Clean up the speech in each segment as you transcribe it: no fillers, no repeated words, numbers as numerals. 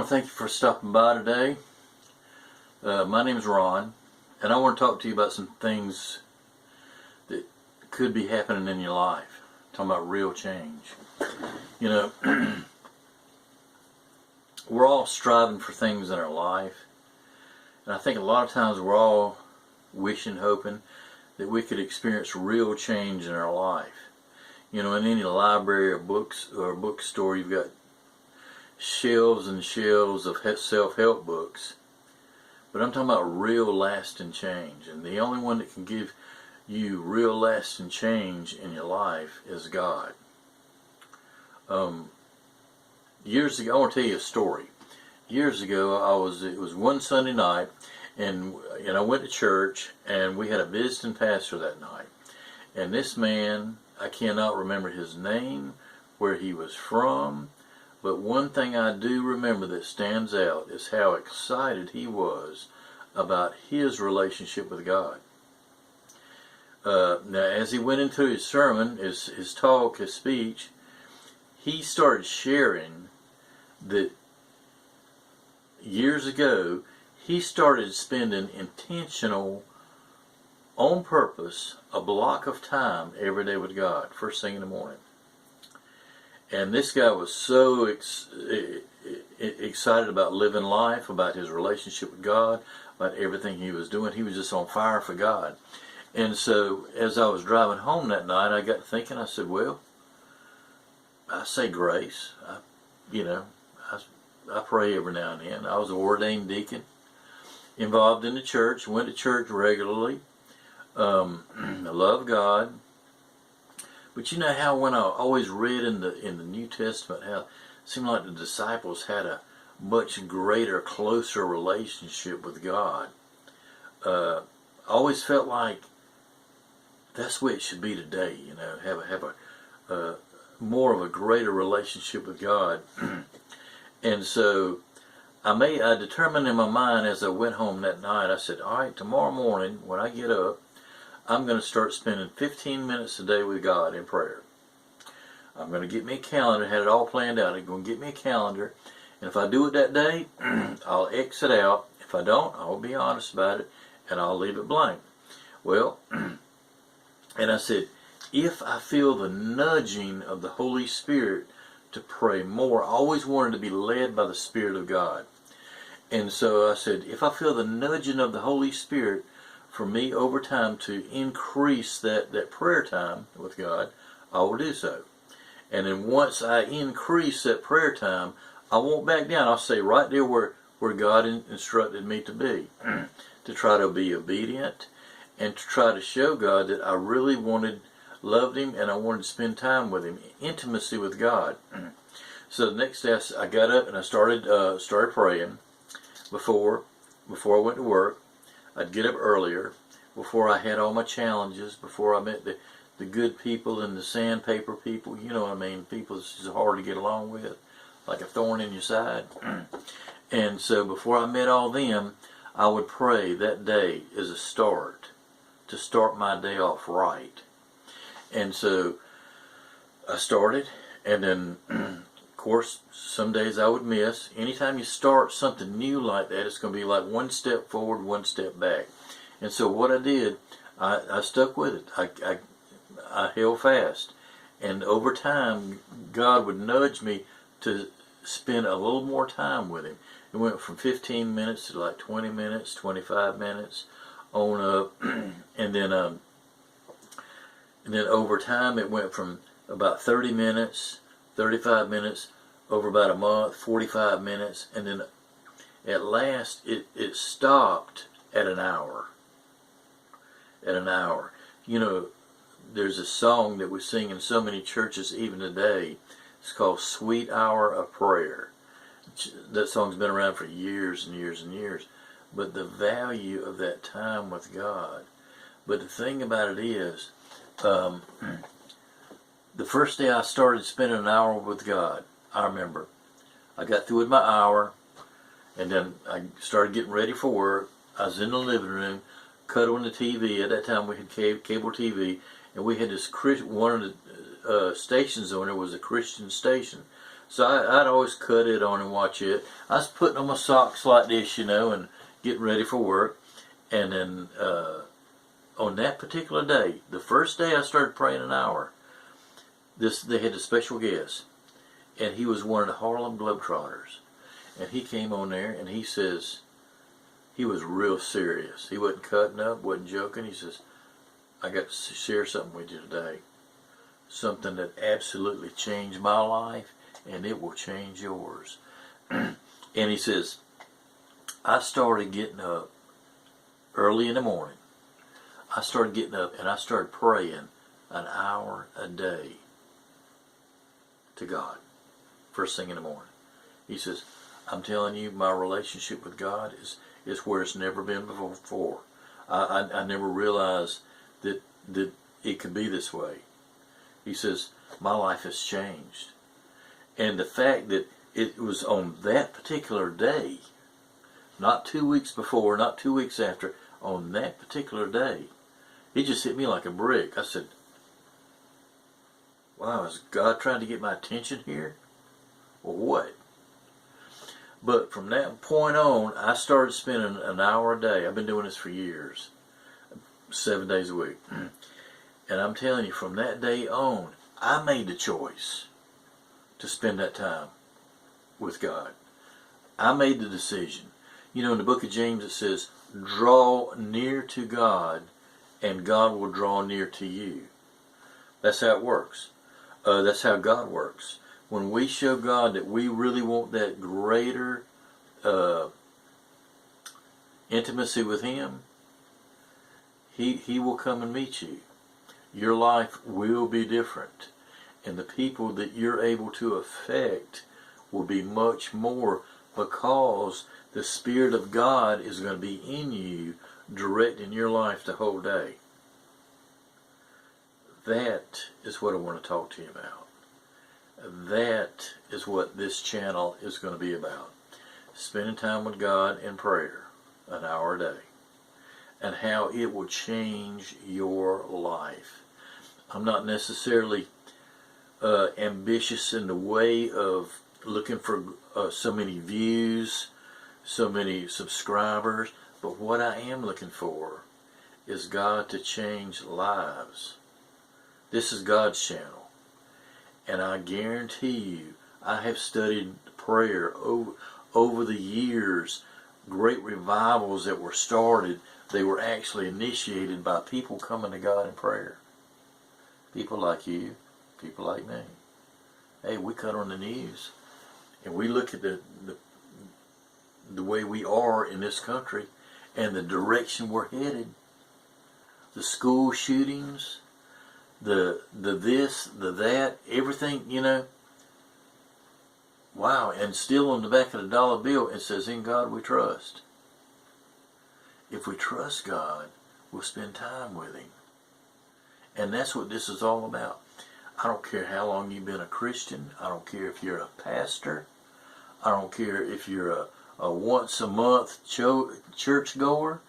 to thank you for stopping by today. My name is Ron, and I want to talk to you about some things that could be happening in your life. I'm talking about real change. You know, we're all striving for things in our life, and I think a lot of times we're all wishing, hoping that we could experience real change in our life. You know, in any library or books or bookstore, you've got shelves and shelves of self-help books, but I'm talking about real lasting change, and the only one that can give you real lasting change in your life is God. Years ago, I want to tell you a story. Years ago, it was one Sunday night, and I went to church, and we had a visiting pastor that night, and this man, I cannot remember his name, where he was from, but one thing I do remember that stands out is how excited he was about his relationship with God. Now, as he went into his sermon, his talk, his speech, he started sharing that years ago he started spending intentional, on purpose, a block of time every day with God, first thing in the morning. And this guy was so excited about living life, about his relationship with God, about everything he was doing. He was just on fire for God. And so as I was driving home that night, I got to thinking, I said, well, I say grace. I pray every now and then. I was an ordained deacon, involved in the church, went to church regularly. I love God. But you know how when I always read in the New Testament how it seemed like the disciples had a much greater, closer relationship with God. I always felt like that's the way it should be today. You know, have a more of a greater relationship with God. And so I determined in my mind as I went home that night. I said, all right, tomorrow morning when I get up, I'm going to start spending 15 minutes a day with God in prayer. I'm going to get me a calendar, had it all planned out. I'm going to get me a calendar, and if I do it that day, I'll X it out. If I don't, I'll be honest about it, and I'll leave it blank. Well, and I said, if I feel the nudging of the Holy Spirit to pray more, I always wanted to be led by the Spirit of God. And so I said, if I feel the nudging of the Holy Spirit for me over time to increase that prayer time with God, I will do so. And then once I increase that prayer time, I won't back down. I'll stay right there where God instructed me to be, to try to be obedient and to try to show God that I really loved Him, and I wanted to spend time with Him, intimacy with God. So the next day I got up and I started praying before I went to work. I'd get up earlier, before I had all my challenges, before I met the good people and the sandpaper people, you know what I mean, people that's just hard to get along with, like a thorn in your side. And so before I met all them, I would pray that day as a start, to start my day off right. And so I started, and then of course some days I would miss. Anytime you start something new like that, it's going to be like one step forward, one step back. And so what I did, I stuck with it. I held fast, and over time God would nudge me to spend a little more time with Him. It went from 15 minutes to like 20 minutes, 25 minutes on up, and then over time it went from about 30 minutes, 35 minutes, over about a month, 45 minutes, and then at last it stopped at an hour. At an hour. You know, there's a song that we sing in so many churches even today. It's called Sweet Hour of Prayer. That song's been around for years and years and years. But the value of that time with God. But the thing about it is, the first day I started spending an hour with God, I remember, I got through with my hour, and then I started getting ready for work. I was in the living room, cuddling the TV. At that time we had cable TV, and we had this one of the stations on there was a Christian station. So I'd always cut it on and watch it. I was putting on my socks like this, and getting ready for work. And then on that particular day, the first day I started praying an hour, they had a special guest. And he was one of the Harlem Globetrotters. And he came on there and he says, he was real serious. He wasn't cutting up, wasn't joking. He says, I got to share something with you today. Something that absolutely changed my life, and it will change yours. And he says, I started getting up early in the morning. I started getting up and I started praying an hour a day to God. First thing in the morning. He says, I'm telling you, my relationship with God is where it's never been before. I never realized that it could be this way. He says, my life has changed. And the fact that it was on that particular day, not 2 weeks before, not 2 weeks after, on that particular day, it just hit me like a brick. I said, wow, is God trying to get my attention here? Or what? But from that point on, I started spending an hour a day. I've been doing this for years, 7 days a week. And I'm telling you, from that day on, I made the choice to spend that time with God. I made the decision. In the book of James it says, draw near to God and God will draw near to you. That's how it works. That's how God works. When we show God that we really want that greater intimacy with Him, He will come and meet you. Your life will be different. And the people that you're able to affect will be much more, because the Spirit of God is going to be in you, directing your life the whole day. That is what I want to talk to you about. That is what this channel is going to be about. Spending time with God in prayer, an hour a day. And how it will change your life. I'm not necessarily ambitious in the way of looking for so many views, so many subscribers, but what I am looking for is God to change lives. This is God's channel, and I guarantee you, I have studied prayer over the years. Great revivals that were started, they were actually initiated by people coming to God in prayer. People like you, people like me. Hey, we cut on the news and we look at the way we are in this country and the direction we're headed. The school shootings, the this, the that, everything, Wow, and still on the back of the dollar bill it says, in God we trust. If we trust God, we'll spend time with Him. And that's what this is all about. I don't care how long you've been a Christian. I don't care if you're a pastor. I don't care if you're a once a month church goer.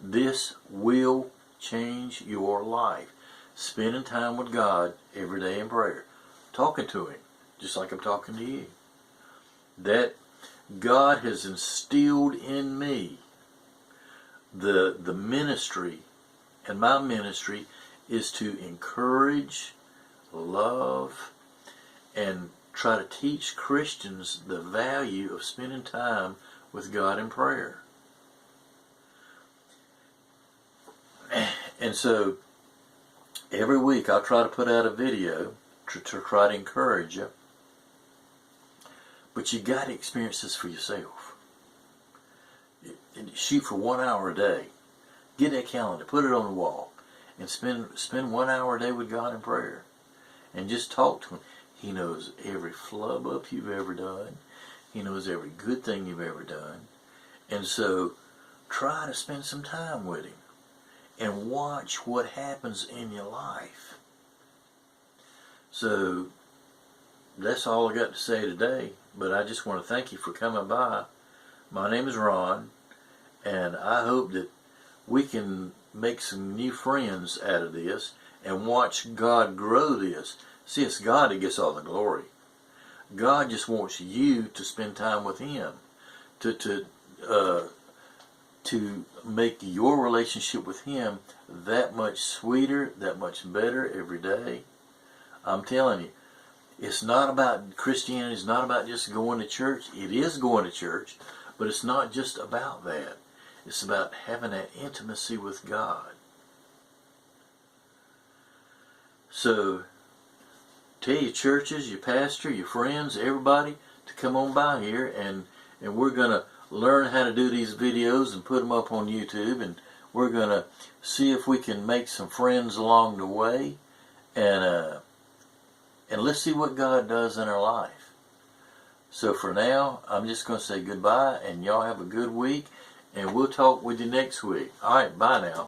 This will change your life. Spending time with God every day in prayer. Talking to Him, just like I'm talking to you. That God has instilled in me the ministry, and my ministry is to encourage, love, and try to teach Christians the value of spending time with God in prayer. And so every week I'll try to put out a video to try to encourage you. But you got to experience this for yourself. Shoot for 1 hour a day. Get that calendar, put it on the wall, and spend 1 hour a day with God in prayer. And just talk to Him. He knows every flub up you've ever done. He knows every good thing you've ever done. And so try to spend some time with Him and watch what happens in your life. So that's all I got to say today. But I just want to thank you for coming by. My name is Ron, and I hope that we can make some new friends out of this and watch God grow this. See, it's God that gets all the glory. God just wants you to spend time with Him, to make your relationship with Him that much sweeter, that much better every day. I'm telling you, it's not about Christianity. It's not about just going to church. It is going to church, but it's not just about that. It's about having that intimacy with God. So, tell your churches, your pastor, your friends, everybody to come on by here, and we're going to learn how to do these videos and put them up on YouTube, and we're going to see if we can make some friends along the way, and let's see what God does in our life. So for now, I'm just going to say goodbye, and y'all have a good week, and we'll talk with you next week. All right, bye now.